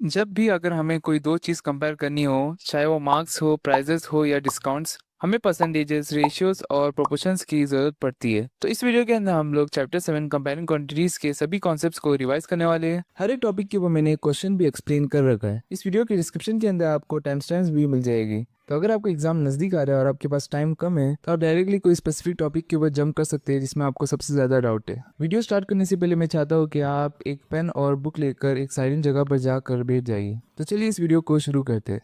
जब भी अगर हमें कोई दो चीज़ कंपेयर करनी हो, चाहे वो मार्क्स हो, प्राइजेस हो या डिस्काउंट्स, हमें परसेंटेजेस, रेशियोज और प्रोपोर्शंस की ज़रूरत पड़ती है। तो इस वीडियो के अंदर हम लोग चैप्टर 7 कंपेयरिंग क्वांटिटीज़ के सभी कॉन्सेप्ट्स को रिवाइज करने वाले हैं। हर एक टॉपिक के ऊपर मैंने एक क्वेश्चन भी एक्सप्लेन कर रखा है। इस वीडियो के डिस्क्रिप्शन के अंदर आपको टाइम स्टैम्प्स भी मिल जाएगी। तो अगर आपका एग्जाम नज़दीक आ रहा है और आपके पास टाइम कम है, तो आप डायरेक्टली कोई स्पेसिफिक टॉपिक के ऊपर जंप कर सकते हैं जिसमें आपको सबसे ज़्यादा डाउट है। वीडियो स्टार्ट करने से पहले मैं चाहता हूँ कि आप एक पेन और बुक लेकर एक साइलेंट जगह पर जाकर बैठ जाइए। तो चलिए इस वीडियो को शुरू करते हैं।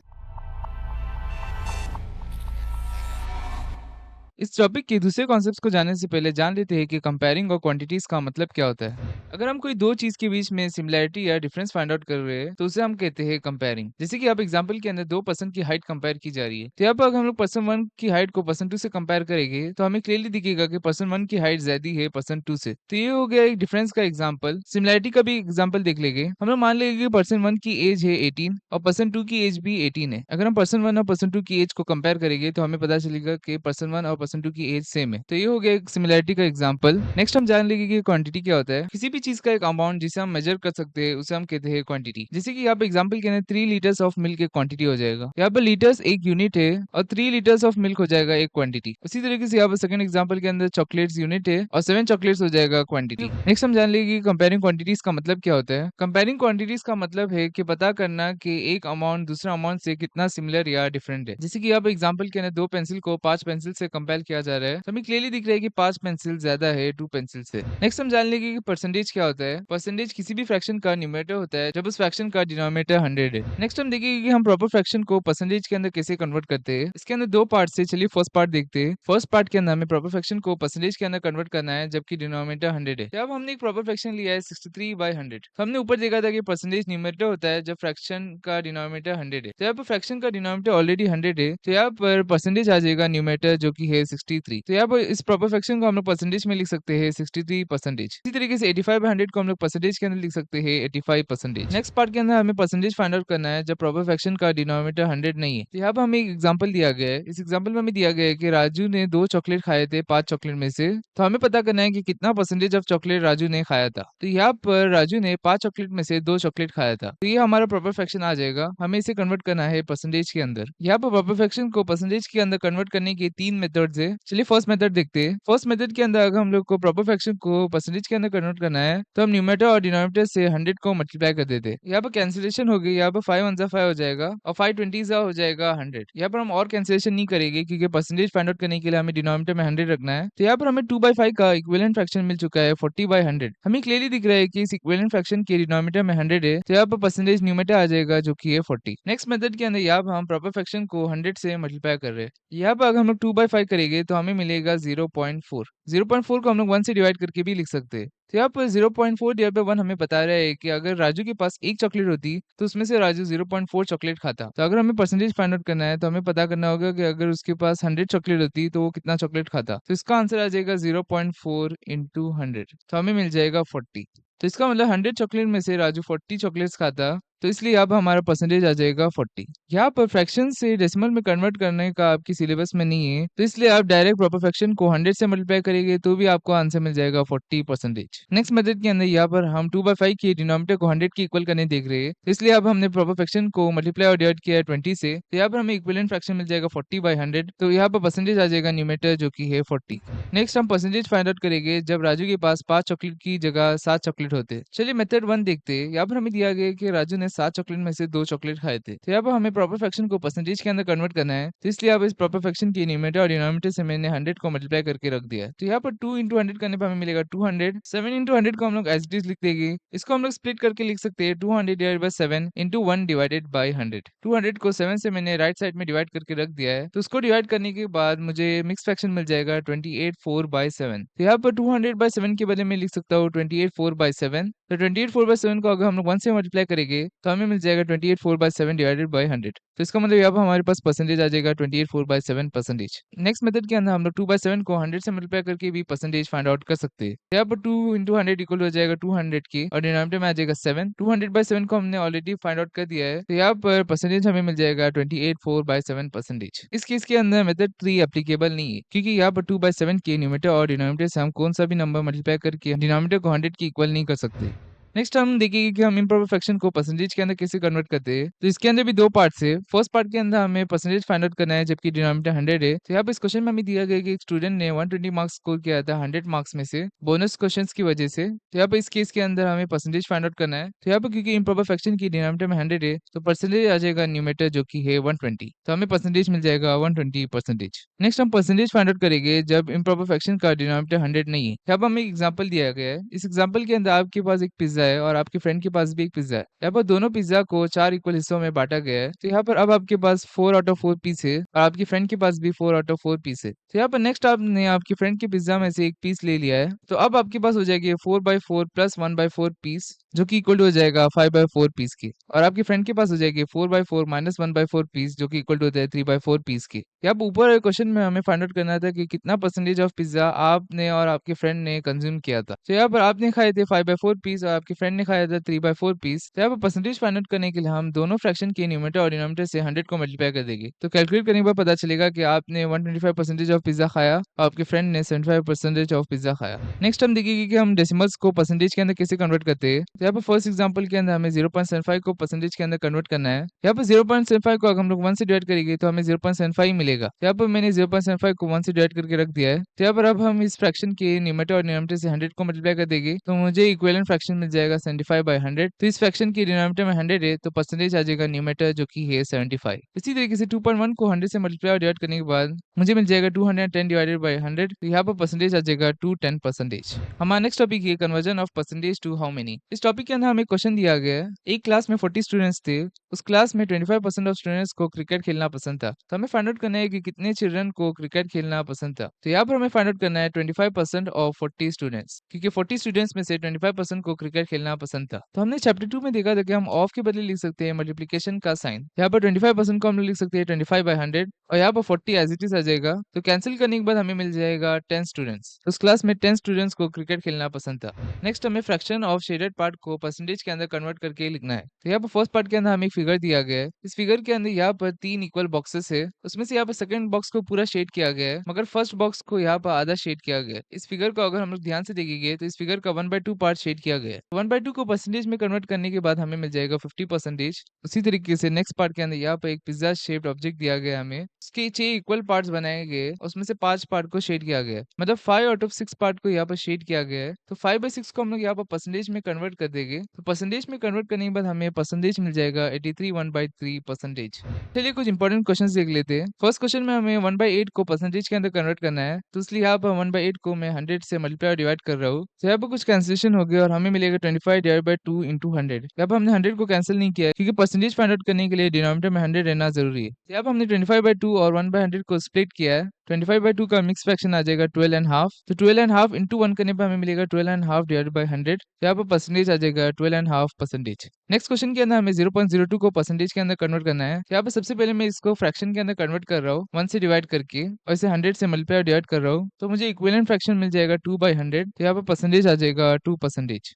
इस टॉपिक के दूसरे कॉन्सेप्ट्स को जानने से पहले जान लेते हैं कि कंपेयरिंग और क्वांटिटीज का मतलब क्या होता है। अगर हम कोई दो चीज के बीच में सिमिलैरिटी या डिफरेंस फाइंड आउट कर रहे हैं तो उसे हम कहते हैं कंपेयरिंग। जैसे कि आप एग्जांपल के अंदर दो पर्सन की हाइट कंपेयर की जा रही है, तो यहाँ पर अगर हम लोग पर्सन 1 की हाइट को पर्सन 2 से कंपेयर करेंगे तो हमें क्लियरली दिखेगा कि पर्सन 1 की हाइट ज्यादा है पर्सन 2 से। तो ये हो गया एक डिफरेंस का एग्जाम्पल। सिमिलैरिटी का भी एग्जाम्पल देख लेंगे। हम लोग मान लेंगे कि पर्सन 1 की एज है 18 और पर्सन 2 की एज भी 18 है। अगर हम पर्सन 1 और पर्सन 2 की एज को कंपेयर करेंगे तो हमें पता चलेगा कि पर्सन 1 और पर्सन 2 की एज सेम है। तो ये हो गया एक सिमिलैरिटी का एग्जांपल। नेक्स्ट हम जान लेंगे कि क्वांटिटी क्या होता है। किसी भी चीज का एक अमाउंट जिसे हम मेजर कर सकते हैं उसे हम कहते हैं क्वांटिटी। जैसे कि यहाँ पे एग्जांपल के अंदर 3 लीटर्स ऑफ मिल्क एक क्वांटिटी हो जाएगा। यहाँ पर लीटर्स एक यूनिट है और 3 लीटर्स ऑफ मिल्क हो जाएगा एक क्वांटिटी। उसी तरीके से यहाँ पर सेकंड एग्जांपल के अंदर चॉकलेट्स यूनिट है और 7 चॉकलेट्स हो जाएगा क्वांटिटी। नेक्स्ट हम जान लेंगे कि कंपेयरिंग क्वांटिटीज का मतलब क्या होता है। कंपेयरिंग क्वांटिटीज का मतलब है कि पता करना कि एक अमाउंट दूसरा अमाउंट से कितना सिमिलर या डिफरेंट है। जैसे कि यहाँ पे एग्जांपल के अंदर 2 पेंसिल को 5 पेंसिल से कंपेयर किया जा रहा है, तो हमें क्लियरली दिख रहा है कि 5 पेंसिल ज्यादा है 2 पेंसिल से। नेक्स्ट हम जान लेंगे कि परसेंटेज क्या होता है। परसेंटेज किसी भी फ्रैक्शन का न्यूमरेटर होता है जब उस फ्रैक्शन का डिनोमिनेटर 100 है। नेक्स्ट हम देखेंगे कि हम प्रॉपर फ्रैक्शन को परसेंटेज के अंदर कैसे कन्वर्ट करते हैं। इसके अंदर दो पार्ट से, चलिए फर्स्ट पार्ट देखते हैं। फर्स्ट पार्ट के अंदर हमें प्रॉपर फ्रैक्शन को परसेंटेज के अंदर कन्वर्ट करना है जबकि डिनोमिनेटर 100 है। तो अब हमने एक प्रॉपर फ्रैक्शन लिया है 63/100। तो हमने ऊपर देखा था कि परसेंटेज न्यूमरेटर होता है जब फ्रैक्शन का डिनोमिनेटर 100 है। तो यहाँ पर फ्रैक्शन का डिनोमिनेटर ऑलरेडी 100 है, तो यहाँ पर परसेंटेज आ जाएगा न्यूमरेटर जो कि है 63। तो यहाँ पर इस प्रॉपर फ्रैक्शन को हम लोग परसेंटेज में लिख सकते हैं 63%। इसी तरीके से 85/100 को हम लोग परसेंटेज के अंदर लिख सकते हैं 85%। नेक्स्ट पार्ट के अंदर हमें परसेंटेज फाइंड आउट करना है जब प्रॉपर फ्रैक्शन का डिनोमिनेटर 100 नहीं है। तो यहाँ पर हमें एक एग्जांपल दिया गया है। इस एग्जांपल में हमें दिया गया है कि राजू ने 2 चॉकलेट खाए थे 5 चॉकलेट में से। तो हमें पता करना है कि कितना परसेंटेज ऑफ चॉकलेट राजू ने खाया था। तो यहाँ पर राजू ने 5 चॉकलेट में से 2 चॉकलेट खाया था, तो ये हमारा प्रॉपर फ्रैक्शन आ जाएगा। हमें इसे कन्वर्ट करना है परसेंटेज के अंदर। यहाँ पर प्रॉपर फ्रैक्शन को परसेंटेज के अंदर कन्वर्ट करने के 3 मेथड्स है। चलिए फर्स्ट मेथड देखते हैं। फर्स्ट मेथड के अंदर अगर हम लोग को प्रॉपर फ्रैक्शन को परसेंटेज के अंदर कन्वर्ट करना है तो हम न्यूमरेटर और डिनोमिनेटर से 100 को मल्टीप्लाई कर देते हैं। यहाँ पर कैंसिलेशन हो गई। यहाँ पर 5 1 5 हो जाएगा और 5 20 हो जाएगा 100। यहाँ पर हम और कैंसिलेशन नहीं करेंगे क्योंकि परसेंटेज फाइंड आउट करने के लिए हमें डिनोमिनेटर में 100 रखना है। तो यहाँ पर हमें 2/5 का इक्विवेलेंट फ्रैक्शन मिल चुका है 40/100। हमें क्लियरली दिख रहा है कि इस इक्विवेलेंट फ्रैक्शन के डिनोमिनेटर में 100 है, तो यहाँ पर परसेंटेज न्यूमरेटर आ जाएगा जो कि है 40। नेक्स्ट मेथड के अंदर यहाँ पर हम प्रॉपर फ्रैक्शन को 100 से मल्टीप्लाई कर रहे हैं। यहाँ पर अगर हम लोग 2/5 करेंगे तो हमें मिलेगा 0.4। 0.4 को हम लोग 1 से डिवाइड करके भी लिख सकते हैं। तो यहाँ पर 0.4 डिवाइड बाय 1 हमें बता रहा है कि अगर राजू के पास एक चॉकलेट होती तो उसमें से राजू 0.4 चॉकलेट खाता। तो अगर हमें परसेंटेज फाइंड आउट करना है तो हमें पता करना होगा कि अगर उसके पास 100 चॉकलेट होती तो वो कितना चॉकलेट खाता। तो इसका आंसर आ जाएगा 0.4 इंटू 100, तो हमें मिल जाएगा 40। तो इसका मतलब 100 चॉकलेट में से राजू 40 चॉकलेट्स खाता, तो इसलिए अब हमारा परसेंटेज आ जाएगा 40। यहाँ पर फ्रैक्शन से डेसिमल में कन्वर्ट करने का आपकी सिलेबस में नहीं है, तो इसलिए आप डायरेक्ट प्रॉपर फ्रैक्शन को 100 से मल्टीप्लाई करेंगे तो भी आपको आंसर मिल जाएगा 40%। नेक्स्ट मेथड के अंदर यहाँ पर हम 2/5 के डिनोमिनेटर को 100 के इक्वल करने देख रहे हैं, तो इसलिए अब हमने प्रॉपर फ्रैक्शन को मल्टीप्लाई और डिवाइड किया है 20 से, तो यहाँ पर हमें इक्विवेलेंट फ्रैक्शन मिल जाएगा 40/100। तो यहाँ पर परसेंटेज आ जाएगा न्यूमरेटर जो कि है 40। नेक्स्ट हम परसेंटेज फाइंड आउट करेंगे जब राजू के पास 5 चॉकलेट की जगह 7 चॉकलेट होते। चलिए मेथड 1 देखते हैं। यहाँ पर हमें दिया गया है कि राजू ने 7 चॉकलेट में से 2 चॉकलेट खाए थे। तो यहाँ पर हमें प्रॉपर फ्रैक्शन को परसेंटेज के अंदर कन्वर्ट करना है, तो इसलिए अब इस प्रॉपर फ्रैक्शन की न्यूमरेटर और डिनोमिनेटर से मैंने 100 को मल्टीप्लाई करके रख दिया है। तो यहाँ पर 2 इंटू 100 करने पर हमें मिलेगा 200। 7 इंटू 100 को हम लोग एज इट इज लिख देंगे। इसको हम लोग स्प्लिट करके लिख सकते हैं 200 divide by 7 into 1 divided by 100। 200 को 7 से मैंने राइट साइड में डिवाइड करके रख दिया है, तो उसको डिवाइड करने के बाद मुझे मिक्स फ्रैक्शन मिल जाएगा 28/4/7। तो यहाँ पर 200/7 के बदले में लिख सकता हूँ 28/4/7। तो 28/4/7 को अगर हम लोग 1 से मल्टीप्लाई करेंगे तो हमें मिल जाएगा 28/4/7 डिवाइडेड बाय 100। तो इसका मतलब यहाँ पर हमारे पास परसेंटेज आ जाएगा 28/4/7 परसेंटेज। नेक्स्ट मेथड के अंदर हम लोग 2/7 को 100 से मल्टीप्लाई करके भी परसेंटेज फाइंड आउट कर सकते हैं। तो यहाँ पर 2 इंटू 100 इक्वल हो जाएगा 200 के और डिनोमिनेटर में आ जाएगा 7। 200/7 को हमने ऑलरेडी फाइंड आउट कर दिया है, तो यहाँ पर परसेंटेज हमें मिल जाएगा 28/4/7 परसेंटेज। इस केस के अंदर मेथड 3 एप्लीकेबल नहीं है क्योंकि यहाँ पर 2/7 के न्यूमरेटर और डिनोमिनेटर से हम कौन सा भी नंबर मल्टीप्लाई करके डिनोमिनेटर को 100 की इक्वल नहीं कर सकते। नेक्स्ट हम देखेंगे कि हम इम्प्रॉपर फ्रैक्शन को परसेंटेज के अंदर कैसे कन्वर्ट करते हैं। तो इसके अंदर भी दो पार्ट्स है। फर्स्ट पार्ट के अंदर हमें परसेंटेज फाइंड आउट करना है जबकि डिनोमिनेटर 100 है। तो यहाँ पे इस क्वेश्चन में हमें दिया गया है कि एक स्टूडेंट ने 120 मार्क्स स्कोर किया था 100 मार्क्स में से बोनस क्वेश्चंस की वजह से। तो यहाँ पे इस केस के अंदर हमें परसेंटेज फाइंड आउट करना है। तो यहाँ पे क्योंकि इम्प्रॉपर फ्रैक्शन की डिनोमिनेटर में 100 है तो परसेंटेज आ जाएगा न्यूमेटर जो कि है 120। तो हमें परसेंटेज मिल जाएगा 120 परसेंटेज। नेक्स्ट हम परसेंटेज फाइंड आउट करेंगे जब इम्प्रॉपर फ्रैक्शन का डिनोमिनेटर 100 नहीं है। यहाँ पर हमें एक एग्जांपल दिया गया है। इस एग्जांपल के अंदर आपके पास एक पिज्जा है और आपके फ्रेंड के पास भी एक पिज्जा है। यहाँ पर दोनों पिज्जा को 4 इक्वल हिस्सों में बांटा गया है। तो यहाँ पर अब आपके पास 4 आउट ऑफ 4 पीस है और आपके फ्रेंड के पास भी 4 आउट ऑफ 4 पीस है। तो यहाँ पर नेक्स्ट आपने आपके फ्रेंड के पिज्जा में से एक पीस ले लिया है। तो अब आपके पास हो जाएगी 4/4 प्लस 1/4 पीस जो कि इक्वल टू हो जाएगा 5/4 पीस की। और आपके फ्रेंड के पास हो जाएगी 4/4 माइनस 1/4 पीस जो कि इक्वल टू होता है 3/4 पीस की। यहाँ पर ऊपर क्वेश्चन में हमें फाइंड आउट करना था कि कितना परसेंटेज ऑफ पिज्जा आपने और आपके फ्रेंड ने कंज्यूम किया था। तो यहाँ पर आपने खाए थे 5/4 पीस और आपके फ्रेंड ने खाया था 3/4 पीस। तो यहाँ पर परसेंटेज फाइंड आउट करने के लिए हम दोनों फ्रैक्शन के न्यूमरेटर और डिनोमिनेटर से 100 को मल्टीप्लाई कर देंगे। तो कैलकुलेट करने के बाद पता चलेगा कि आपने 125% ऑफ पिज्जा खाया और आपके फ्रेंड ने 75% ऑफ पिज्जा खाया। नेक्स्ट हम देखेंगे कि हम डेसिमल्स को परसेंटेज के अंदर कैसे कन्वर्ट करते हैं। तो यहाँ पर फर्स्ट एग्जांपल के अंदर हमें 0.75 को परसेंटेज के अंदर कन्वर्ट करना है। यहाँ पर 0.75 को अगर हम लोग 1 से डिवाइड करेंगे तो हमें 0.75 मिलेगा। यहाँ पर मैंने 0.75 को 1 से डिवाइड करके रख दिया है। तो यहाँ पर अब हम इस फ्रैक्शन के न्यूमरेटर और डिनोमिनेटर से 100 को मल्टीप्लाई कर देंगे तो मुझे इक्विवेलेंट फ्रैक्शन मिल जाएगा 75/100। तो इस फ्रैक्शन के डिनोमिनेटर में 100 है तो परसेंटेज आ जाएगा न्यूमरेटर जो कि है 75। इसी तरीके से 2.1 को 100 से मल्टीप्लाई और डिवाइड करने के बाद मुझे मिल जाएगा 210 डिवाइडेड बाय 100। तो यहाँ पर परसेंटेज आ जाएगा 210%। हमारा नेक्स्ट टॉपिक है conversion of percentage to how many. इस टॉपिक के अंदर हमें क्वेश्चन दिया गया है। एक क्लास में 40 स्टूडेंट्स थे। उस क्लास में 25% ऑफ स्टूडेंट्स को क्रिकेट खेलना पसंद था। तो हमें फाइंड आउट करना है कि कितने चिल्ड्रन को क्रिकेट खेलना पसंद था। तो यहाँ पर हमें फाइंड आउट करना है 25% ऑफ 40 स्टूडेंट्स, क्योंकि 40 स्टूडेंट्स में से 25% को क्रिकेट खेलना पसंद था। तो हमने चैप्टर 2 में देखा था कि हम ऑफ के बदले लिख सकते हैं मल्टीप्लिकेशन का साइन। यहाँ पर 25% को हम लोग लिख सकते हैं 25/100 और यहाँ पर 40 एज इट इज आ जाएगा। तो कैंसिल करने के बाद हमें मिल जाएगा 10 स्टूडेंट्स। उस क्लास में 10 स्टूडेंट्स को क्रिकेट खेलना पसंद था। नेक्स्ट हमें फ्रैक्शन ऑफ शेडेड पार्ट को परसेंटेज के अंदर कन्वर्ट करके लिखना है। तो यहाँ पर फर्स्ट पार्ट के अंदर हमें एक फिगर दिया गया है। इस फिगर के अंदर यहाँ पर 3 इक्वल बॉक्सेस है। उसमें से यहाँ पर सेकंड बॉक्स को पूरा शेड किया गया है मगर फर्स्ट बॉक्स को यहाँ पर आधा शेड किया गया है। इस फिगर को अगर हम लोग ध्यान से देखेंगे तो इस फिगर का 1/2 पार्ट शेड किया गया है। 1/2 को परसेंटेज में कन्वर्ट करने के बाद हमें मिल जाएगा 50%। उसी तरीके से नेक्स्ट पार्ट के अंदर यहाँ पर एक पिज्जा शेप्ड ऑब्जेक्ट दिया गया है हमें। उसके 6 इक्वल पार्ट्स बनाए गए उसमें से 5 पार्ट को शेड किया गया है, मतलब 5 आउट ऑफ 6 पार्ट को यहाँ पर शेड किया गया है। तो 5/6 को हम लोग यहाँ पर परसेंटेज में कन्वर्ट कर देंगे। तो परसेंटेज में कन्वर्ट करने के बाद हमें परसेंटेज मिल जाएगा 83 1/3%। चलिए कुछ इंपॉर्टेंट क्वेश्चंस देख लेते हैं। फर्स्ट क्वेश्चन में हमें 1/8 को परसेंटेज के अंदर कन्वर्ट करना है। तो इसलिए यहाँ पर 1/8 को मैं 100 से मल्टीप्लाई और डिवाइड कर रहा हूँ। तो यहाँ पर कुछ कैंसिलेशन हो गया और हमें मिलेगा 25 डिवाइड बाय 2 इंटू 100। यहाँ पर हमने 100 को कैंसिल नहीं किया है क्योंकि परसेंटेज फाइंड आउट करने के लिए डिनोमिनेटर में 100 रहना जरूरी है। तो यहाँ पर हमने 25/2 और 1/100 को स्प्लिट किया है। 25/2 का मिक्स फ्रैक्शन आ जाएगा 12.5। तो 12.5 इंटू 1 करने पर हमें मिलेगा 12.5 डिवाइड बाय 100। यहाँ पर परसेंटेज आ जाएगा 12.5%। नेक्स्ट क्वेश्चन के अंदर हमें 0.02 को परसेंटेज के अंदर कन्वर्ट करना है। यहाँ पर सबसे पहले मैं इसको फ्रैक्शन के अंदर कन्वर्ट कर रहा हूँ 1 से डिवाइड करके और इसे 100 से मल्टीप्लाई और डिवाइड कर रहा हूँ। तो मुझे इक्विवेलेंट फ्रैक्शन मिल जाएगा 2/100। तो यहाँ पर परसेंटेज आ जाएगा 2%।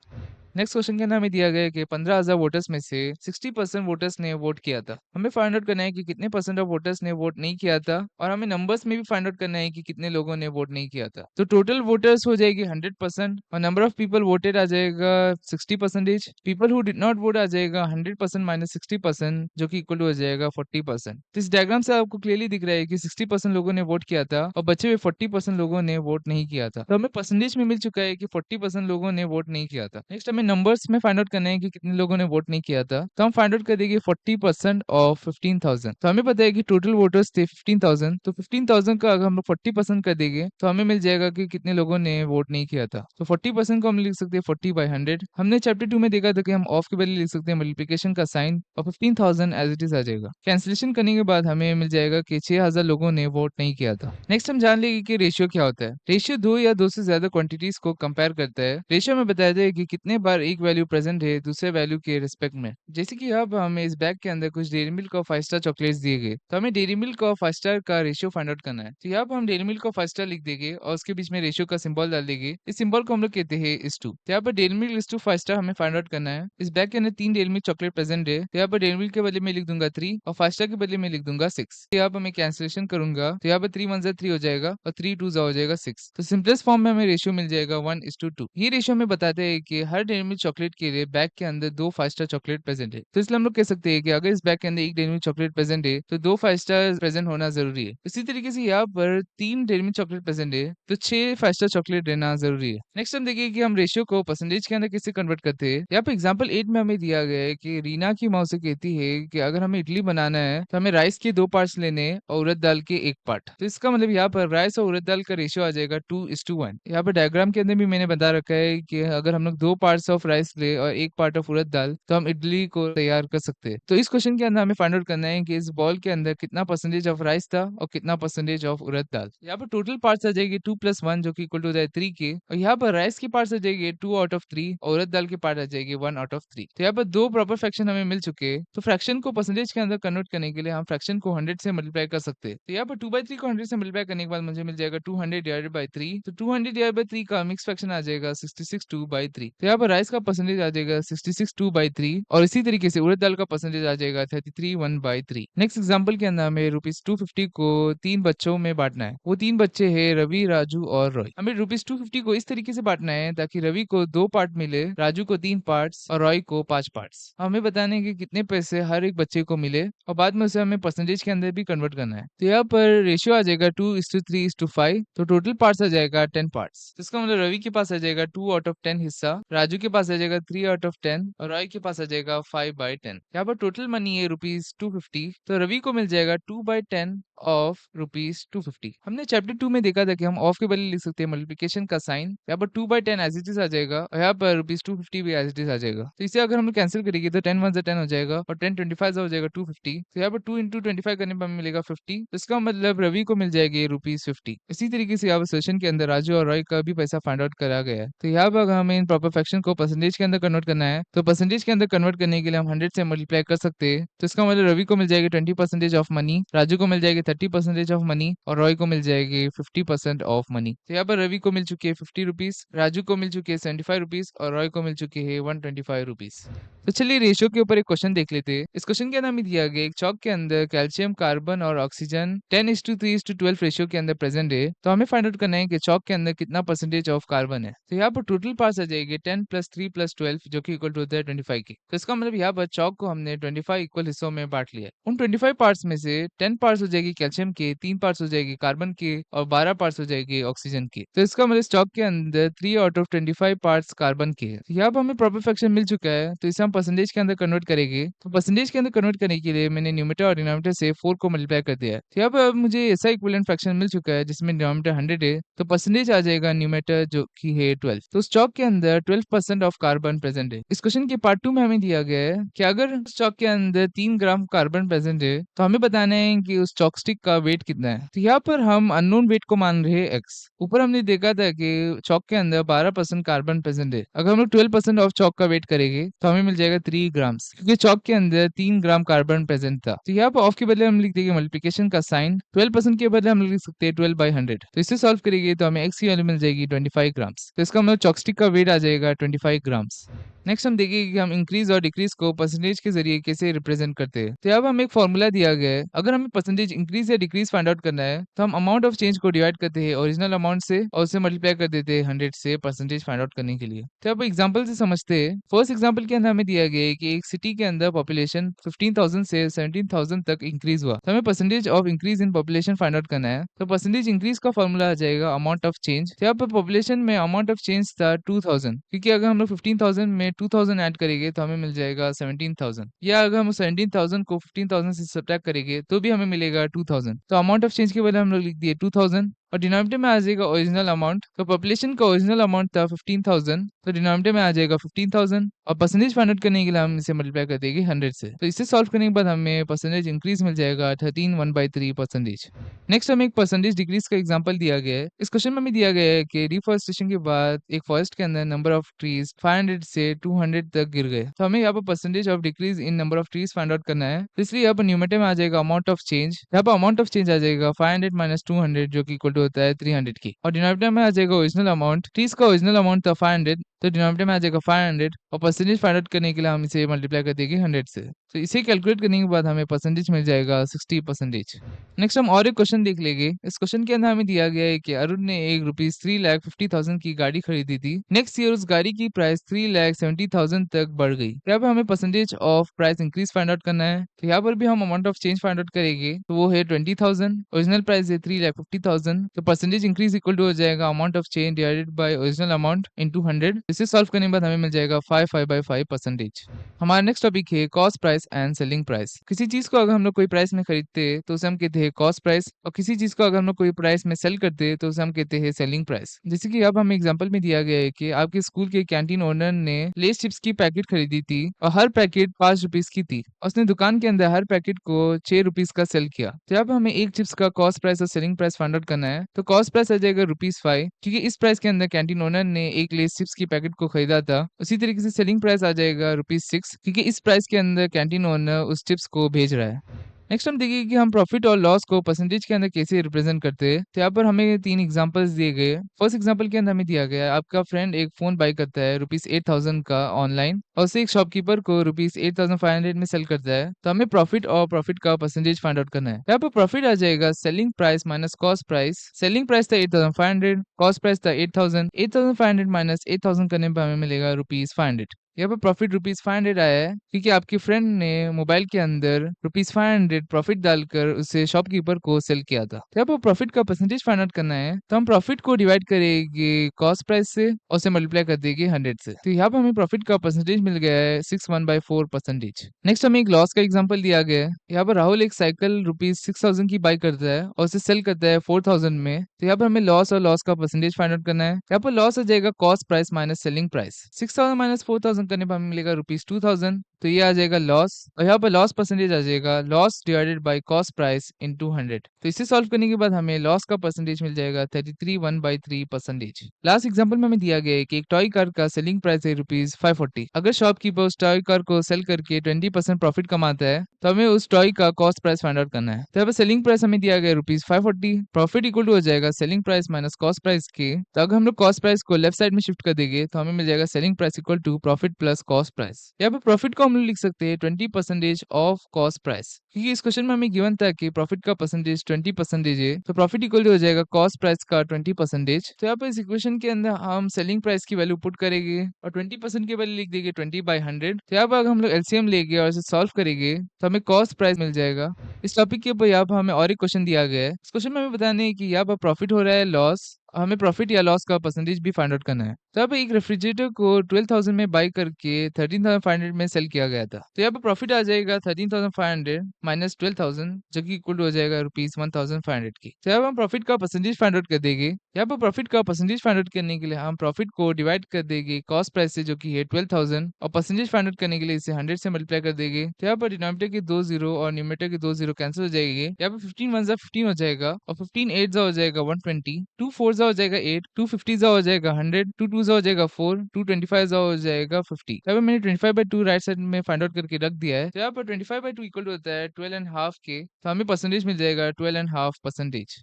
नेक्स्ट क्वेश्चन के अंदर हमें दिया गया है कि 15,000 वोटर्स में से 60% वोटर्स ने वोट किया था। हमें फाइंड आउट करना है कि कितने परसेंट ऑफ वोटर्स ने वोट नहीं किया था और हमें नंबर्स में भी फाइंड आउट करना है कि कितने लोगों ने वोट नहीं किया था। तो टोटल वोटर्स हो जाएगी 100% और नंबर ऑफ पीपल वोटेड आ जाएगा 60%। People who did not vote आ जाएगा 100% माइनस 60% जो कि इक्वल हो जाएगा 40%। तो इस डायग्राम से आपको क्लियरली दिख रहा है कि 60% लोगों ने वोट किया था और बचे हुए 40% लोगों ने वोट नहीं किया था। तो हमें परसेंटेज में मिल चुका है कि 40% लोगों ने वोट नहीं किया था। नेक्स्ट हमें नंबर्स में फाइंड आउट करना है कि कितने लोगों ने वोट नहीं किया था। तो हम फाइंड आउट कर देंगे 40% ऑफ 15,000। तो हमें पता है कि टोटल वोटर्स थे 15,000। तो 15,000 का अगर हम लोग 40% कर देंगे तो हमें मिल जाएगा कि कितने लोगों ने वोट नहीं किया था। तो 40% को हम लिख सकते हैं 40/100। हमने चैप्टर 2 में देखा था कि हम ऑफ के बदले लिख सकते हैं मल्टीप्लिकेशन का साइन और 15,000 एज इट इज आ जाएगा। कैंसिलेशन करने के बाद हमें मिल जाएगा कि 6,000 लोगों ने वोट नहीं किया था। नेक्स्ट हम जान लेंगे कि रेशियो क्या होता है। रेशियो दो या दो से ज्यादा क्वांटिटीज को कंपेयर करता है। रेशियो में बताया है कि कितने बार एक वैल्यू प्रेजेंट है दूसरे वैल्यू के रिस्पेक्ट में। जैसे कि अब हमें इस बैग के अंदर कुछ डेयरी मिल्क और 5 स्टार चॉकलेट्स दिए गए तो हमें डेयरी मिल्क और 5 स्टार का रेशियो फाइंड आउट करना है। तो यहाँ पर हम डेयरी मिल्क और 5 स्टार लिख देंगे और उसके बीच में रेशियो का सिंबल डाल देंगे। इस सिंबल को हम लोग कहते हैं इस टू। तो यहाँ पर डेयरी मिल्क इस टू 5 स्टार हमें फाइंड आउट करना है। इस बैग के अंदर 3 डेयरी मिल्क चॉकलेट प्रेजेंट है। तो यहाँ पर डेयरी मिल्क के बदले में लिख दूंगा 3 और 5 स्टार के बदले में लिख दूंगा 6। यहाँ पर मैं कैंसिलेशन करूंगा तो यहाँ पर 3 1 3 हो जाएगा और 3 2 हो जाएगा 6। तो सिंपलेस्ट फॉर्म में हमें रेशियो मिल जाएगा 1:2। ये रेशियो हमें बताते हैं कि हर डेयरी मिल्क चॉकलेट के लिए बैग के अंदर 2 5 स्टार चॉकलेट प्रेजेंट है। तो इसलिए हम लोग कह सकते हैं कि अगर इस बैग के अंदर 1 डेयरी मिल्क चॉकलेट प्रेजेंट है, तो 2 5 स्टार प्रेजेंट होना ज़रूरी है। इसी तरीके से यहाँ पर 3 डेयरी मिल्क चॉकलेट प्रेजेंट है, तो 6 5 स्टार चॉकलेट रहना ज़रूरी है। नेक्स्ट हम देखिए कि हम रेशियो को परसेंटेज के अंदर कैसे कन्वर्ट करते हैं। यहाँ पे एग्जांपल 8 में हमें दिया गया है कि रीना की माँ से कहती है कि अगर हमें इडली बनाना है, तो हमें राइस के 2 पार्ट्स लेने हैं और उड़द दाल के 1 पार्ट। तो इसका मतलब यहाँ पर राइस और उड़द दाल का रेशियो आ जाएगा 2:1। यहाँ पर डायग्राम के अंदर भी मैंने बता रखा है कि अगर हम लोग 2 पार्ट्स ऑफ राइस ले और 1 पार्ट ऑफ उड़द दाल, तो हम इडली को तैयार कर सकते हैं। तो इस क्वेश्चन के अंदर हमें फाइंड आउट करना है कि इस बॉल के अंदर कितना परसेंटेज ऑफ राइस था और कितना परसेंटेज ऑफ उड़द दाल। यहाँ पर टोटल पार्ट्स आ जाएगी 2 + 1 जो कि इक्वल टू हो जाए 3 के, और यहाँ पर राइस की पार्ट्स आ जाएगी 2 आउट ऑफ 3 और उड़द दाल की पार्ट आ जाएगी 1 आउट ऑफ 3। तो यहाँ पर 2 प्रॉपर फ्रैक्शन हमें मिल चुके हैं। तो फ्रैक्शन को परसेंटेज के अंदर कन्वर्ट करने के लिए हम फ्रैक्शन को 100 से मल्टीप्लाई कर सकते हैं। तो यहाँ पर 2/3 को 100 से मल्टीप्लाई करने के बाद मुझे मिल जाएगा 200 डिवाइडेड बाय 3। तो 200 डिवाइडेड बाय 3 का मिक्स फ्रैक्शन आ जाएगा 66 2/3। तो यहाँ पर राइस का परसेंटेज आ जाएगा 66 2/3 और इसी तरीके से उड़द दाल का परसेंटेज आ जाएगा 33 1/3। नेक्स्ट एग्जांपल के अंदर हमें ₹250 को 3 बच्चों में बांटना है। वो 3 बच्चे हैं रवि, राजू और रॉय। हमें ₹250 को इस तरीके से बांटना है ताकि रवि को 2 पार्ट मिले, राजू को 3 पार्ट्स और रॉय को 5 पार्ट्स। हमें बताना है कि कितने पैसे हर एक बच्चे को मिले और बाद में उसे हमें परसेंटेज के अंदर भी कन्वर्ट करना है। तो यहाँ पर रेशियो आ जाएगा 2:3:5। तो टोटल पार्ट्स आ जाएगा 10 पार्ट्स। तो इसका मतलब रवि के पास आ जाएगा 2 आउट ऑफ 10 हिस्सा, राजू के पास आ जाएगा 3 आउट ऑफ 10 और रॉय के पास आ जाएगा 5/10। यहाँ पर टोटल मनी है ₹250। तो रवि को मिल जाएगा 2/10 ऑफ ₹250। हमने चैप्टर 2 में देखा था कि हम ऑफ के बदले लिख सकते हैं मल्टीप्लिकेशन का साइन। यहाँ पर 2/10 एज इट इज आ जाएगा और यहाँ पर ₹250 भी एज इट इज आ जाएगा। तो इसे अगर हम लोग कैंसिल करेंगे तो 10 1 10 हो जाएगा और 10 25 हो जाएगा 250। तो यहाँ पर 2 इंटू 25 करने पर हमें मिलेगा 50। तो इसका मतलब रवि को मिल जाएगी ₹50। इसी तरीके से यहाँ पर सेशन के अंदर राजू और रॉय का भी पैसा फाइंड आउट करा गया है। तो यहाँ पर अगर हमें इन प्रॉपर फ्रैक्शन को परसेंटेज के अंदर कन्वर्ट करना है, तो परसेंटेज के अंदर कन्वर्ट करने के लिए हम 100 से मल्टीप्लाई कर सकते हैं। तो इसका मतलब रवि को मिल जाएगी 20% ऑफ मनी, राजू को मिल जाएगी 30% ऑफ मनी और रॉय को मिल जाएगी 50% ऑफ मनी। तो यहाँ पर रवि को मिल चुकी है ₹50, राजू को मिल चुकी है ₹75 और रॉय को मिल चुकी है ₹125। तो चलिए रेशियो के ऊपर एक क्वेश्चन देख लेते हैं। इस क्वेश्चन के अंदर हमें दिया गया एक चौक के अंदर कैल्शियम, कार्बन और ऑक्सीजन 10:3:12 रेशियो के अंदर प्रेजेंट है। तो हमें फाइंड आउट करना है कि चौक के अंदर कितना परसेंटेज ऑफ कार्बन है। तो यहाँ पर टोटल पार्ट्स आ जाएंगे 10 + 3 + 12 जो कि इक्वल टू होता है 25 के। तो इसका मतलब यहाँ पर चौक को हमने 25 इक्वल हिस्सों में बांट लिया है। उन 25 पार्ट्स में से 10 पार्ट्स हो जाएगी कैल्शियम के, 3 पार्ट्स हो जाएगी कार्बन के और 12 पार्ट्स हो जाएगी ऑक्सीजन के। तो इसका मतलब चौक के अंदर 3 आउट ऑफ 25 पार्ट्स कार्बन के हैं। तो यहाँ पर हमें प्रॉपर फ्रैक्शन मिल चुका है, तो इसे हम परसेंटेज के अंदर कन्वर्ट करेंगे। तो परसेंटेज के अंदर कन्वर्ट करने के लिए मैंने न्यूमरेटर और डिनोमिनेटर से 4 को मल्टीप्लाई कर दिया है। तो यहाँ पर अब मुझे ऐसा इक्विवेलेंट फ्रैक्शन मिल चुका है जिसमें डिनोमिनेटर 100 है, तो परसेंटेज आ जाएगा न्यूमरेटर जो कि है 12। तो उस चौक के अंदर 12% ऑफ कार्बन प्रेजेंट है। इस क्वेश्चन के पार्ट 2 में हमें दिया गया है कि अगर उस चौक के अंदर 3 ग्राम कार्बन प्रेजेंट है, तो हमें बताना है कि उस चॉकस्टिक का वेट कितना है। तो यहाँ पर हम अननोन वेट को मान रहे हैं x। ऊपर हमने देखा था कि चौक के अंदर 12% कार्बन प्रेजेंट है। अगर हम लोग 12% ऑफ चौक का वेट करेंगे तो हमें मिल जाएगा 3 ग्राम्स, क्योंकि चौक के अंदर 3 ग्राम कार्बन प्रेजेंट था। तो यहाँ पर ऑफ के बदले हम लिख देंगे मल्टीप्लिकेशन का साइन, 12% के बदले हम लिख सकते हैं 12/100। तो इसे सॉल्व करेंगे तो हमें x की वैल्यू मिल जाएगी 25 ग्राम्स। तो इसका मतलब चॉकस्टिक का वेट आ जाएगा 25 ग्राम्स। नेक्स्ट हम देखेंगे कि हम इंक्रीज और डिक्रीज को परसेंटेज के जरिए कैसे रिप्रेजेंट करते हैं। तो अब हमें एक फॉर्मूला दिया गया है। अगर हमें परसेंटेज इंक्रीज या डिक्रीज फाइंड आउट करना है, तो हम अमाउंट ऑफ चेंज को डिवाइड करते हैं ओरिजिनल अमाउंट से और उसे मल्टीप्लाई कर देते हैं 100 से परसेंटेज फाइंड आउट करने के लिए। तो अब एग्जांपल से समझते हैं। फर्स्ट एग्जांपल के अंदर हमें दिया गया है कि एक सिटी के अंदर पॉपुलेशन 15,000 से 17,000 तक इंक्रीज हुआ। तो हमें percentage of increase in population find out करना है। तो परसेंटेज इंक्रीज का फॉर्मूला आ जाएगा अमाउंट ऑफ चेंज। तो यहाँ पर पॉपुलेशन में अमाउंट ऑफ चेंज था 2000, क्योंकि अगर हम लोग 15,000 में 2000 ऐड करेंगे तो हमें मिल जाएगा 17,000, या अगर हम 17,000 को 15,000 से सब्ट्रैक्ट करेंगे तो भी हमें मिलेगा 2000। तो अमाउंट ऑफ चेंज के बदले हम लोग लिख दिए 2000 और डिनोमिनेटर में आ जाएगा ओरिजिनल अमाउंट। तो पॉपुलेशन का ओरिजिनल अमाउंट था 15,000, तो डिनोमिनेटर में आ जाएगा 15,000 और परसेंटेज फाइंड आउट करने के लिए हम इसे मल्टीप्लाई कर देंगे 100 से। तो इसे सॉल्व करने के बाद हमें परसेंटेज इंक्रीज मिल जाएगा 13 1/3%। नेक्स्ट हमें एक परसेंटेज डिक्रीज का एग्जांपल दिया गया है। इस क्वेश्चन में हमें दिया गया है कि डिफॉरेस्टेशन के बाद एक फॉरेस्ट के अंदर नंबर ऑफ ट्रीज 500 से 200 तक गिर गए। तो हमें यहाँ पर percentage of decrease in number of trees find out करना है। तो इसलिए यहाँ पर न्यूमरेटर में आ जाएगा अमाउंट ऑफ चेंज। यहाँ पर अमाउंट ऑफ चेंज आ जाएगा 500 - 200 जो कि इक्वल टू होता है 300 की, और डिनोमिनेटर में आ जाएगा ओरिजिनल अमाउंट। ट्रीज का ओरिजिनल अमाउंट था 500 तो डिनोमिनेटर में आ जाएगा 500 और परसेंटेज फाइंड आउट करने के लिए हम इसे मल्टीप्लाई कर देंगे 100 से। तो इसे कैलकुलेट करने के बाद हमें परसेंटेज मिल जाएगा 60%। नेक्स्ट हम और एक क्वेश्चन देख लेंगे। इस क्वेश्चन के अंदर हमें दिया गया है कि अरुण ने एक रुपीज 3,50,000 की गाड़ी खरीदी थी। नेक्स्ट ईयर उस गाड़ी की प्राइस 3,70,000 तक बढ़ गई। यहाँ पे हमें percentage of price increase find out करना है। तो यहाँ पर भी हम amount of change find out करेंगे, तो वो है 20,000। ओरिजिनल प्राइस है 3,50,000, तो परसेंटेज इंक्रीज इक्वल टू हो जाएगा amount of change divided by original amount into 100। इसे सॉल्व करने के बाद हमें मिल जाएगा 5/5 हमारा नेक्स्ट टॉपिक है cost price and selling price. किसी चीज को अगर हम लोग कोई प्राइस में खरीदते हैं तो उसे हम कहते हैं कॉस्ट प्राइस, और किसी चीज को अगर हम लोग कोई प्राइस में सेल करते हैं तो उसे हम कहते हैं सेलिंग प्राइस। जैसे कि अब हमें एग्जांपल में दिया गया है कि आपके स्कूल के कैंटीन ओनर ने लेस चिप्स की पैकेट खरीदी थी और हर पैकेट 5 रुपीज की थी। उसने दुकान के अंदर हर पैकेट को 6 रुपीज का सेल किया। तो अब हमें एक चिप्स का कॉस्ट प्राइस और सेलिंग प्राइस फाइंड आउट करना है। तो कॉस्ट प्राइस आ जाएगा ₹5, क्योंकि इस प्राइस के अंदर कैंटीन ओनर ने एक लेस चिप्स की पैकेट को खरीदा था। उसी तरीके से सेलिंग प्राइस आ जाएगा ₹6, क्योंकि इस प्राइस के अंदर कैंटीन ओनर उस चिप्स को भेज रहा है। नेक्स्ट हम देखेंगे कि हम प्रॉफिट और लॉस को परसेंटेज के अंदर कैसे रिप्रेजेंट करते हैं। तो यहाँ पर हमें 3 एग्जांपल्स दिए गए हैं। फर्स्ट एग्जांपल के अंदर हमें दिया गया है आपका फ्रेंड एक फोन बाय करता है ₹8,000 का ऑनलाइन, और उसे एक शॉपकीपर को ₹8,500 में सेल करता है। तो हमें प्रॉफिट और प्रॉफिट का परसेंटेज फाइंड आउट करना है। यहाँ पर प्रॉफिट आ जाएगा selling price minus cost price. Selling price था 8,500, कॉस्ट प्राइस था 8,000। 8,500 माइनस 8,000 करने पर हमें मिलेगा ₹500। यहाँ पर प्रॉफिट ₹500 आया है, क्योंकि आपके फ्रेंड ने मोबाइल के अंदर ₹500 प्रॉफिट डालकर उसे शॉपकीपर को सेल किया था। तो यहाँ पर प्रॉफिट का परसेंटेज फाइंड आउट करना है। तो हम प्रॉफिट को डिवाइड करेंगे कॉस्ट प्राइस से और उसे मल्टीप्लाई कर देंगे 100 से। तो यहाँ पर हमें प्रॉफिट का परसेंटेज मिल गया है 61/4%। नेक्स्ट हमें एक लॉस का एग्जाम्पल दिया गया है। यहाँ पर राहुल एक साइकिल ₹6,000 की बाई करता है और उसे सेल करता है 4,000 में। तो यहाँ पर हमें लॉस और लॉस का परसेंटेज फाइंड आउट करना है। यहाँ पर लॉस आ जाएगा cost price minus selling price. 6,000 minus 4,000 करने पर हमें मिलेगा ₹2,000। तो ये आ जाएगा लॉस, और यहाँ पर लॉस परसेंटेज आ जाएगा loss divided by cost price into 100। तो इसे सॉल्व करने के बाद हमें लॉस का परसेंटेज मिल जाएगा 33.1/3%। लास्ट एग्जांपल में हमें दिया गया है कि एक टॉय कार का सेलिंग प्राइस है ₹540। अगर शॉपकीपर उस टॉय कार को सेल करके 20% प्रॉफिट कमाता है तो हमें उस टॉय का कॉस्ट प्राइस फाइंड आउट करना है। तो यहाँ पर सेलिंग प्राइस हमें दिया गया है ₹540, प्रॉफिट इक्वल टू हो जाएगा selling price minus cost price के। तो अगर हम लोग कॉस्ट प्राइस को लेफ्ट साइड में शिफ्ट कर देंगे तो हमें मिल जाएगा selling price equal to profit plus cost price. यहाँ पे प्रॉफिट को हम लोग लिख सकते हैं 20% ऑफ कॉस्ट प्राइस, क्योंकि इस क्वेश्चन में हमें गिवन था कि प्रॉफिट का परसेंटेज 20% है, तो प्रॉफिट इक्वल हो जाएगा कॉस्ट प्राइस का 20%। तो यहाँ पे इस इक्वेशन के अंदर हम सेलिंग प्राइस की वैल्यू पुट करेंगे और 20% की वैल्यू लिख देंगे 20/100। तो यहाँ पर अगर हम लोग एलसीएम लेंगे और इसे सॉल्व करेंगे तो हमें कॉस्ट प्राइस मिल जाएगा। इस टॉपिक के ऊपर यहाँ पर हमें और एक क्वेश्चन दिया गया है। इस क्वेश्चन में हमें बताना है कि यहाँ पर प्रॉफिट हो रहा है लॉस, हमें प्रॉफिट या लॉस का परसेंटेज भी फाइंड आउट करना है। तो अब एक रेफ्रिजरेटर को 12,000 में बाई करके 13,500 में सेल किया गया था। तो यहाँ पर प्रॉफिट आ जाएगा 13,500 माइनस 12,000, जो कि इक्वल हो जाएगा ₹1,500 की। तो अब हम प्रॉफिट का परसेंटेज फाइंड आउट कर देंगे। यहाँ पर प्रॉफिट का परसेंटेज फाइंड आउट करने के लिए हम प्रॉफिट को डिवाइड कर देंगे कॉस्ट प्राइस से, जो कि है 12,000, और परसेंटेज फाइंड आउट करने के लिए इसे 100 से मल्टीप्लाई कर देंगे। तो यहाँ पर डिनोमिनेटर के 2 जीरो और न्यूमरेटर के 2 जीरो कैंसिल हो जाएंगे। यहाँ पर 15 1 15 हो जाएगा, और 15 8 हो जाएगा 120, 2 4 हो जाएगा 8, 2 50 हो जाएगा 100, 2 2 हो जाएगा 4, 2 25 हो जाएगा 50। यहाँ पे मैंने 25/2 राइट साइड में फाइंड आउट करके रख दिया है। तो यहाँ पर 25/2 इक्वल होता है 12.5 के, तो हमें परसेंटेज मिल जाएगा 12.5%।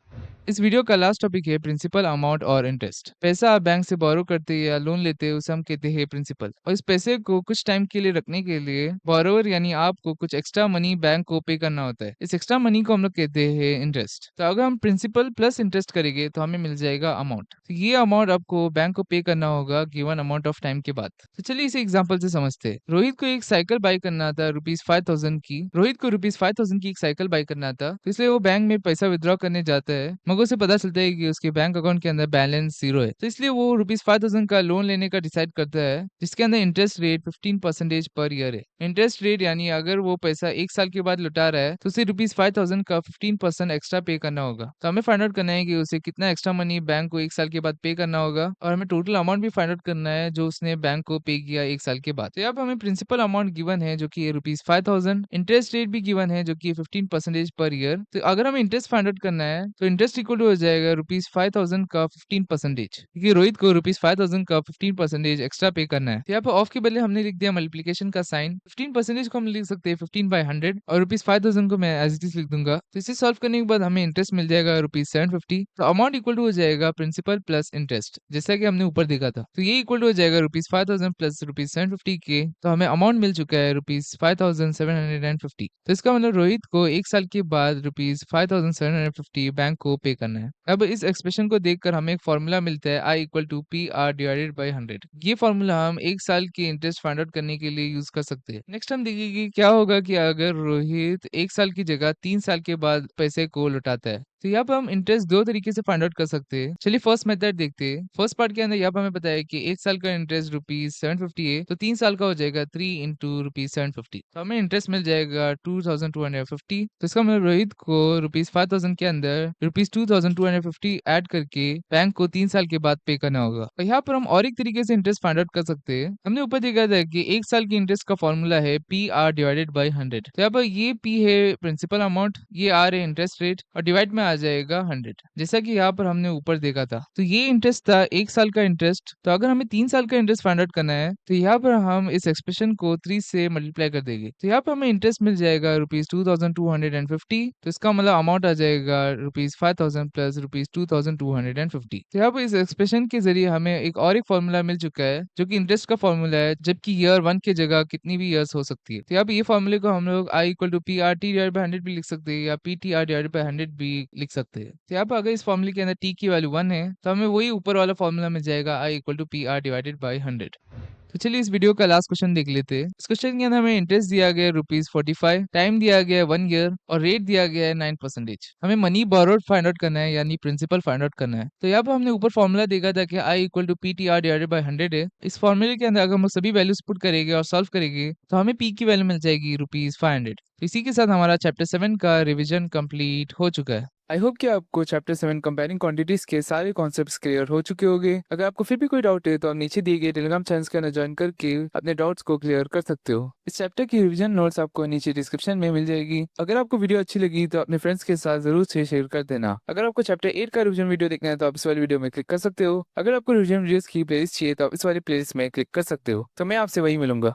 इस वीडियो का लास्ट टॉपिक है प्रिंसिपल, अमाउंट और इंटरेस्ट। पैसा आप बैंक से बोरो करते हैं या लोन लेते हैं उसे हम कहते हैं प्रिंसिपल, और इस पैसे को कुछ टाइम के लिए रखने के लिए बोरोवर यानी आपको कुछ एक्स्ट्रा मनी बैंक को पे करना होता है। इस एक्स्ट्रा मनी को हम लोग कहते हैं इंटरेस्ट। तो अगर हम प्रिंसिपल प्लस इंटरेस्ट करेंगे तो हमें मिल जाएगा अमाउंट। तो ये अमाउंट आपको बैंक को पे करना होगा गिवन अमाउंट ऑफ टाइम के बाद। तो चलिए इसे एग्जाम्पल से समझते हैं। रोहित को एक साइकिल बाय करना था ₹5,000 की। रोहित को ₹5,000 की एक साइकिल बाय करना था, तो इसलिए वो बैंक में पैसा विड्रॉ करने जाता है, मगर उसे पता चलता है कि उसके बैंक अकाउंट के अंदर बैलेंस 0 है। तो इसलिए वो ₹5,000 का लोन लेने का डिसाइड करता है, जिसके अंदर इंटरेस्ट रेट 15% पर ईयर है। इंटरेस्ट रेट यानी अगर वो पैसा 1 साल के बाद लौटा रहा है तो उसे ₹5,000 का 15% एक्स्ट्रा पे करना होगा। तो हमें फाइंड आउट करना है कि उसे कितना एक्स्ट्रा मनी बैंक को 1 साल के बाद पे करना होगा, और हमें टोटल अमाउंट भी फाइंड आउट करना है जो उसने बैंक को पे किया 1 साल के बाद। तो यहाँ पर हमें प्रिंसिपल अमाउंट गिवन है जो कि ₹5,000, इंटरेस्ट रेट भी गिवन है जो कि 15% पर ईयर। तो अगर हमें इंटरेस्ट फाइंड आउट करना है तो इंटरेस्ट इक्वल टू हो जाएगा ₹5000 का 15%, क्योंकि रोहित को ₹5000 का 15% एक्स्ट्रा पे करना है। तो यहाँ पे ऑफ के बदले हमने लिख दिया मल्टीप्लिकेशन का साइन। 15% को हम लिख सकते हैं 15/100 और ₹5000 को मैं एज इट इज लिख दूंगा। तो इसे सॉल्व करने के बाद हमें इंटरेस्ट मिल जाएगा ₹750। तो अमाउंट इक्वल टू हो जाएगा प्रिंसिपल प्लस इंटरेस्ट, जैसा कि हमने ऊपर देखा था। तो ये इक्वल टू हो जाएगा ₹5000 प्लस ₹750 के। तो हमें अमाउंट मिल चुका है ₹5750। तो इसका मतलब रोहित को 1 साल के बाद ₹5750 बैंक को पे करना है। अब इस एक्सप्रेशन को देखकर हमें एक फॉर्मूला मिलता है I equal to PR divided by 100। ये फॉर्मूला हम 1 साल की इंटरेस्ट फाइंड आउट करने के लिए यूज कर सकते हैं। नेक्स्ट हम देखेंगे कि क्या होगा कि अगर रोहित 1 साल की जगह 3 साल के बाद पैसे को लौटाता है। तो यहाँ पे हम इंटरेस्ट दो तरीके से फाइंड आउट कर सकते हैं। चलिए फर्स्ट मेथड देखते हैं। फर्स्ट पार्ट के अंदर यहाँ पे हमें पता है कि 1 साल का इंटरेस्ट ₹750 है, तो 3 साल का हो जाएगा 3 इंटू ₹750। तो हमें इंटरेस्ट मिल जाएगा 2250। तो इसका मतलब रोहित को ₹5000 के अंदर ₹2250 ऐड करके बैंक को 3 साल के बाद पे करना होगा। तो यहाँ पर हम और एक तरीके से इंटरेस्ट फाइंड आउट कर सकते हैं। हमने ऊपर देखा था कि 1 साल की इंटरेस्ट का फॉर्मूला है PR डिवाइडेड बाई 100। तो यहाँ पर ये P है प्रिंसिपल अमाउंट, ये R है इंटरेस्ट रेट और डिवाइड में आ जाएगा 100, जैसा कि यहाँ पर हमने ऊपर देखा था। तो ये इंटरेस्ट था 1 साल का इंटरेस्ट। तो अगर हमें 3 साल का इंटरेस्ट फाइंड आउट करना है तो यहाँ पर हम इस एक्सप्रेशन को 3 से मल्टीप्लाई कर देंगे। तो यहाँ पर हमें इंटरेस्ट मिल जाएगा ₹2250। तो इसका मतलब अमाउंट आ जाएगा ₹5000 प्लस ₹2250। तो यहाँ पर इस एक्सप्रेशन के जरिए हमें एक फॉर्मूला मिल चुका है जो कि इंटरेस्ट का फॉर्मूला है, जबकि ईयर 1 की जगह कितनी भी ईयर्स हो सकती है। तो यहाँ पे ये फॉर्मूले को हम लोग I equal to PR T divide by 100 भी लिख सकते हैं या PTR डिवाइड बाई 100 भी लिख सकते हैं। तो यहाँ पर अगर इस फॉर्मूले के अंदर T की वैल्यू 1 है तो हमें वही ऊपर वाला फॉर्मूला मिल जाएगा I equal to PR divided by 100। तो चलिए इस वीडियो का लास्ट क्वेश्चन देख लेते हैं। इस क्वेश्चन के अंदर हमें इंटरेस्ट दिया गया है ₹45, टाइम दिया गया है 1 ईयर और रेट दिया गया है 9%। हमें मनी बोरोड फाइंड आउट करना है, यानी प्रिंसिपल फाइंड आउट करना है। तो यहाँ पर हमने ऊपर फॉर्मूला देखा था कि I equal to PTR divided by 100 है। इस फॉर्मूले के अंदर अगर हम सभी वैल्यूज पुट करेंगे और सॉल्व करेंगे तो हमें P की वैल्यू मिल जाएगी ₹500। तो इसी के साथ हमारा चैप्टर 7 का रिविजन कंप्लीट हो चुका है। आई होप कि आपको चैप्टर 7 कंपेयरिंग क्वांटिटीज के सारे कॉन्सेप्ट्स क्लियर हो चुके होंगे। अगर आपको फिर भी कोई डाउट है तो आप नीचे दिए गए टेलीग्राम चैनल के अंदर ज्वाइन करके अपने डाउट्स को क्लियर कर सकते हो। इस चैप्टर की रिवीजन नोट्स आपको नीचे डिस्क्रिप्शन में मिल जाएगी। अगर आपको वीडियो अच्छी लगी तो अपने फ्रेंड्स के साथ जरूर से शेयर कर देना। अगर आपको चैप्टर 8 का रिवीजन वीडियो देखना है तो आप इस वाली वीडियो में क्लिक कर सकते हो। अगर आपको रिवीजन वीडियोस की प्लेलिस्ट चाहिए तो आप इस वाली प्लेलिस्ट में क्लिक कर सकते हो। तो मैं आपसे वही मिलूंगा।